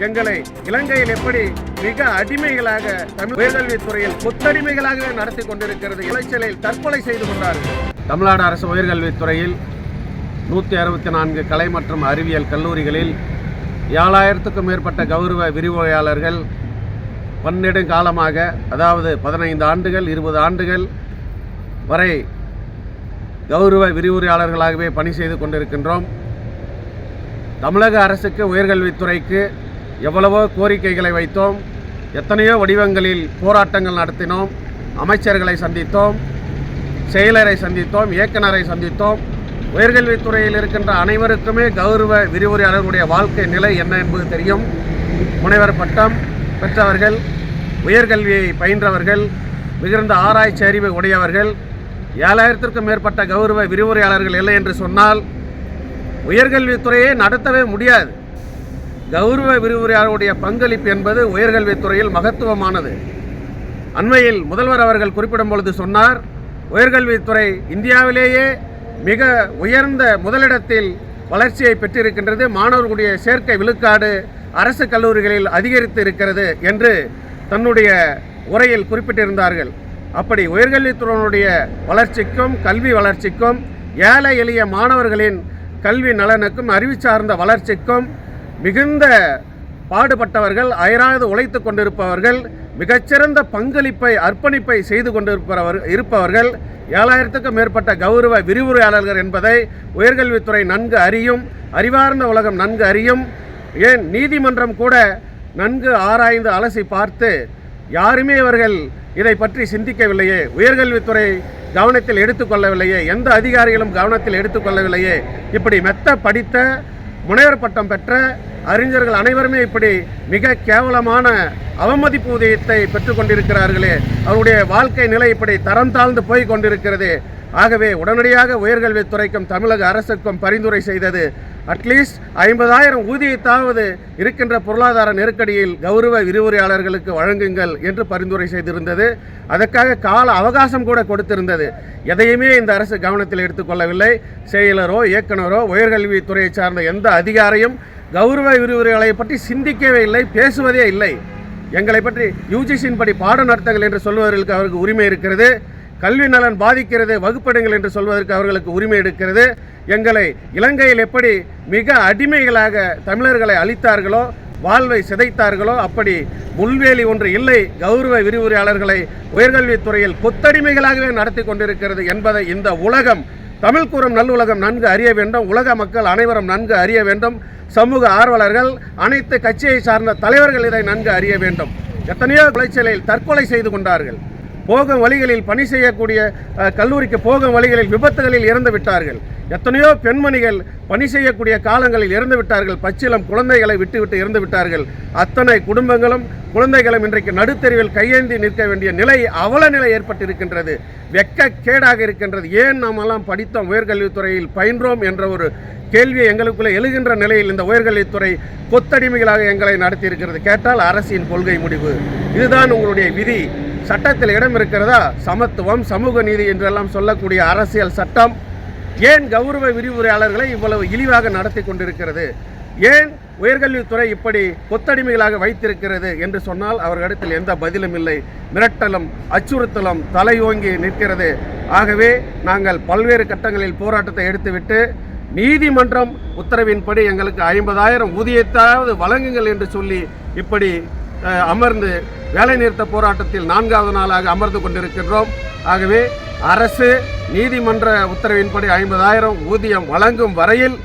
எங்களை இலங்கையில் எப்படி மிக அடிமைகளாக தமிழ் உயர்கல்வித்துறையில் கொத்தடிமைகளாகவே நடத்தி கொண்டிருக்கிறது. இளைச்சலில் தற்கொலை செய்து கொண்டார்கள். தமிழ்நாடு அரசு உயர்கல்வித்துறையில் 164 கலை மற்றும் அறிவியல் கல்லூரிகளில் 7000க்கும் மேற்பட்ட கௌரவ விரிவுரையாளர்கள் பன்னெடுங்காலமாக, அதாவது 15 ஆண்டுகள் 20 ஆண்டுகள் வரை கௌரவ விரிவுரையாளர்களாகவே பணி செய்து கொண்டிருக்கின்றோம். தமிழக அரசுக்கு, உயர்கல்வித்துறைக்கு எவ்வளவோ கோரிக்கைகளை வைத்தோம். எத்தனையோ வடிவங்களில் போராட்டங்கள் நடத்தினோம். அமைச்சர்களை சந்தித்தோம், செயலரை சந்தித்தோம், இயக்குநரை சந்தித்தோம். உயர்கல்வித்துறையில் இருக்கின்ற அனைவருக்குமே கௌரவ விரிவுரையாளர்களுடைய வாழ்க்கை நிலை என்ன என்பது தெரியும். முனைவர் பட்டம் பெற்றவர்கள், உயர்கல்வியை பயின்றவர்கள், மிகுந்த ஆராய்ச்சி அறிவு உடையவர்கள். 7000க்கும் மேற்பட்ட கௌரவ விரிவுரையாளர்கள் இல்லை என்று சொன்னால் உயர்கல்வித்துறையை நடத்தவே முடியாது. கௌரவ விரிவுரையாளருடைய பங்களிப்பு என்பது உயர்கல்வித்துறையில் மகத்துவமானது. அண்மையில் முதல்வர் அவர்கள் குறிப்பிடும் பொழுது சொன்னார், உயர்கல்வித்துறை இந்தியாவிலேயே மிக உயர்ந்த முதலிடத்தில் வளர்ச்சியை பெற்றிருக்கின்றது, மாணவர்களுடைய சேர்க்கை விழுக்காடு அரசு கல்லூரிகளில் அதிகரித்து இருக்கிறது என்று தன்னுடைய உரையில் குறிப்பிட்டிருந்தார்கள். அப்படி உயர்கல்வித்துறையினுடைய வளர்ச்சிக்கும் கல்வி வளர்ச்சிக்கும், ஏழை எளிய மாணவர்களின் கல்வி நலனுக்கும் அறிவு சார்ந்த வளர்ச்சிக்கும் மிகுந்த பாடுபட்டவர்கள், அயராது உழைத்து கொண்டிருப்பவர்கள், மிகச்சிறந்த பங்களிப்பை அர்ப்பணிப்பை செய்து இருப்பவர்கள் 7000க்கும் மேற்பட்ட கௌரவ விரிவுரையாளர்கள் என்பதை உயர்கல்வித்துறை நன்கு அறியும், அறிவார்ந்த உலகம் நன்கு அறியும். ஏன் நீதிமன்றம் கூட நன்கு ஆராய்ந்து அலசி பார்த்து யாருமே இவர்கள் இதை பற்றி சிந்திக்கவில்லையே, உயர்கல்வித்துறை கவனத்தில் எடுத்துக்கொள்ளவில்லையே, எந்த அதிகாரிகளும் கவனத்தில் எடுத்துக்கொள்ளவில்லையே, இப்படி மெத்த படித்த முனைவர் பட்டம் பெற்ற அறிஞர்கள் அனைவருமே இப்படி மிக கேவலமான அவமதிப்பு ஊதியத்தை பெற்றுக் கொண்டிருக்கிறார்களே, அவருடைய வாழ்க்கை நிலை இப்படி தரம் தாழ்ந்து போய் கொண்டிருக்கிறது. ஆகவே உடனடியாக உயர்கல்வித்துறைக்கும் தமிழக அரசுக்கும் பரிந்துரை செய்தது, அட்லீஸ்ட் 50,000 ஊதியத்தாவது இருக்கின்ற பொருளாதார நெருக்கடியில் கௌரவ விரிவுரையாளர்களுக்கு வழங்குங்கள் என்று பரிந்துரை செய்திருந்தது. அதற்காக கால அவகாசம் கூட கொடுத்திருந்தது. எதையுமே இந்த அரசு கவனத்தில் எடுத்துக்கொள்ளவில்லை. செயலரோ இயக்குனரோ உயர்கல்வித்துறையை சார்ந்த எந்த அதிகாரியும் கௌரவ விரிவுரையாளரை பற்றி சிந்திக்கவே இல்லை, பேசுவதே இல்லை. எங்களை பற்றி யூஜிசியின் படி பாடம் நடத்துங்கள் என்று சொல்வதற்கு அவருக்கு உரிமை இருக்கிறது. கல்வி நலன் பாதிக்கிறது, வகுப்பெடுங்கள் என்று சொல்வதற்கு அவர்களுக்கு உரிமை இருக்கிறது. எங்களை இலங்கையில் எப்படி மிக அடிமைகளாக தமிழர்களை அழித்தார்களோ, வாழ்வை சிதைத்தார்களோ, அப்படி முள்வேலி ஒன்று இல்லை. கௌரவ விரிவுரையாளர்களை உயர்கல்வித்துறையில் கொத்தடிமைகளாகவே நடத்தி கொண்டிருக்கிறது என்பதை இந்த உலகம், தமிழ் கூறும் நல்லுலகம் நன்கு அறிய வேண்டும். உலக மக்கள் அனைவரும் நன்கு அறிய வேண்டும். சமூக ஆர்வலர்கள், அனைத்து கட்சியை சார்ந்த தலைவர்கள் இதை நன்கு அறிய வேண்டும். எத்தனையோ விளைச்சலில் தற்கொலை செய்து கொண்டார்கள். போகும் வழிகளில் பணி செய்யக்கூடிய கல்லூரிக்கு போகும் வழிகளில் விபத்துகளில் இறந்து விட்டார்கள். எத்தனையோ பெண்மணிகள் பணி செய்யக்கூடிய காலங்களில் இறந்து விட்டார்கள். பச்சிலம் குழந்தைகளை விட்டுவிட்டு இறந்து விட்டார்கள். அத்தனை குடும்பங்களும் குழந்தைகளும் இன்றைக்கு நடுத்தெருவில் கையேந்தி நிற்க வேண்டிய நிலை, அவல நிலை ஏற்பட்டிருக்கின்றது. வெட்கக்கேடாக இருக்கின்றது. ஏன் நாமெல்லாம் படித்தோம், உயர்கல்வித்துறையில் பயின்றோம் என்ற ஒரு கேள்வியை எங்களுக்குள்ளே எழுகின்ற நிலையில் இந்த உயர்கல்வித்துறை கொத்தடிமைகளாக எங்களை நடத்தியிருக்கிறது. கேட்டால் அரசின் கொள்கை முடிவு, இதுதான் உங்களுடைய விதி. சட்டத்தில் இடம் இருக்கிறதா? சமத்துவம், சமூக நீதி என்றெல்லாம் சொல்லக்கூடிய அரசியல் சட்டம் ஏன் கௌரவ விரிவுரையாளர்களை இவ்வளவு இழிவாக நடத்தி கொண்டிருக்கிறது? ஏன் உயர்கல்வித்துறை இப்படி கொத்தடிமைகளாக வைத்திருக்கிறது என்று சொன்னால் அவர்களிடத்தில் எந்த பதிலும் இல்லை. மிரட்டலும் அச்சுறுத்தலும் தலையோங்கி நிற்கிறது. ஆகவே நாங்கள் பல்வேறு கட்டங்களில் போராட்டத்தை எடுத்துவிட்டு நீதிமன்றம் உத்தரவின்படி எங்களுக்கு 50,000 ஊதியத்தாவது வழங்குங்கள் என்று சொல்லி இப்படி அமர்ந்து வேலை நிறுத்த போராட்டத்தில் 4வது நாளாக அமர்ந்து கொண்டிருக்கின்றோம். ஆகவே அரசு நீதிமன்ற உத்தரவின்படி 50,000 ஊதியம் வழங்கும் வரையில்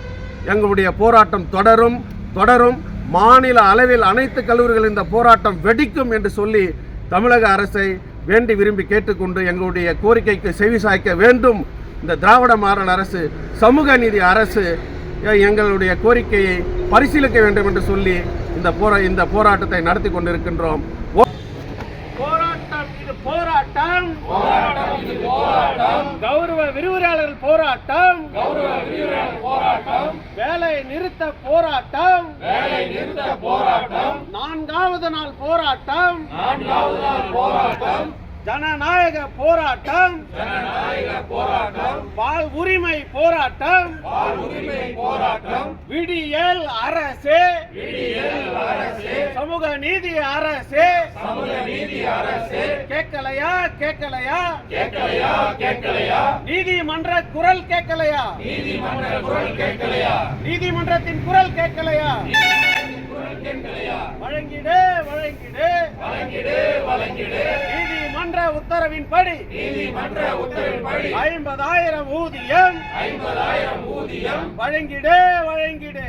எங்களுடைய போராட்டம் தொடரும். மாநில அளவில் அனைத்து கல்லூரிகள் இந்த போராட்டம் வெடிக்கும் என்று சொல்லி தமிழக அரசை வேண்டி விரும்பி கேட்டுக்கொண்டு எங்களுடைய கோரிக்கைக்கு செவிசாய்க்க வேண்டும். இந்த திராவிட மாடல் அரசு, சமூக நீதி அரசு எங்களுடைய கோரிக்கையை பரிசீலிக்க வேண்டும் என்று சொல்லி இந்த போராட்டத்தை நடத்தி கொண்டிருக்கின்றோம். கௌரவ விரிவுரையாளர்கள் போராட்டம், வேலை நிறுத்த போராட்டம், 4வது நாள் போராட்டம், ஜனநாயக போராட்டம் பால் உரிமை போராட்டம் விடியல் அரசே சமூக நீதி அரசே கேட்கலையா கேட்கலையா நீதிமன்ற குரல் கேட்கலையா நீதிமன்றத்தின் குரல் கேட்கலையா வழங்கிடு வழங்கிடு நீதிமன்ற உத்தரவின்படி 50,000 ஊதியம் வழங்கிடு வழங்கிடு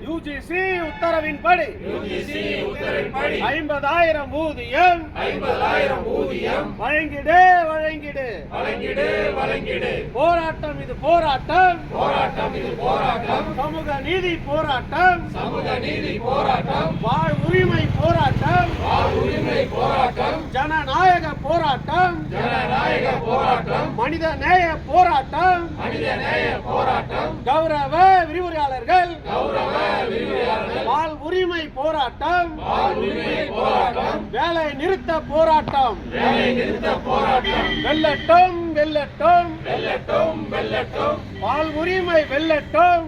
யுஜிசி உத்தரவின்படி 50,000 ஊதியம் வழங்கிடு வழங்கிடு போராட்டம் இது போராட்டம் சமூக நீதி போராட்டம் வாழ் உரிமை போராட்டம் ஜனநாயக போராட்டம் மனித நேய போராட்டம் கௌரவ விரிவுரையாளர்கள் வாழ் உரிமை போராட்டம் வேலை நிறுத்த போராட்டம் வெல்லட்டும் வெல்லட்டும் வாழ் உரிமை வெல்லட்டும்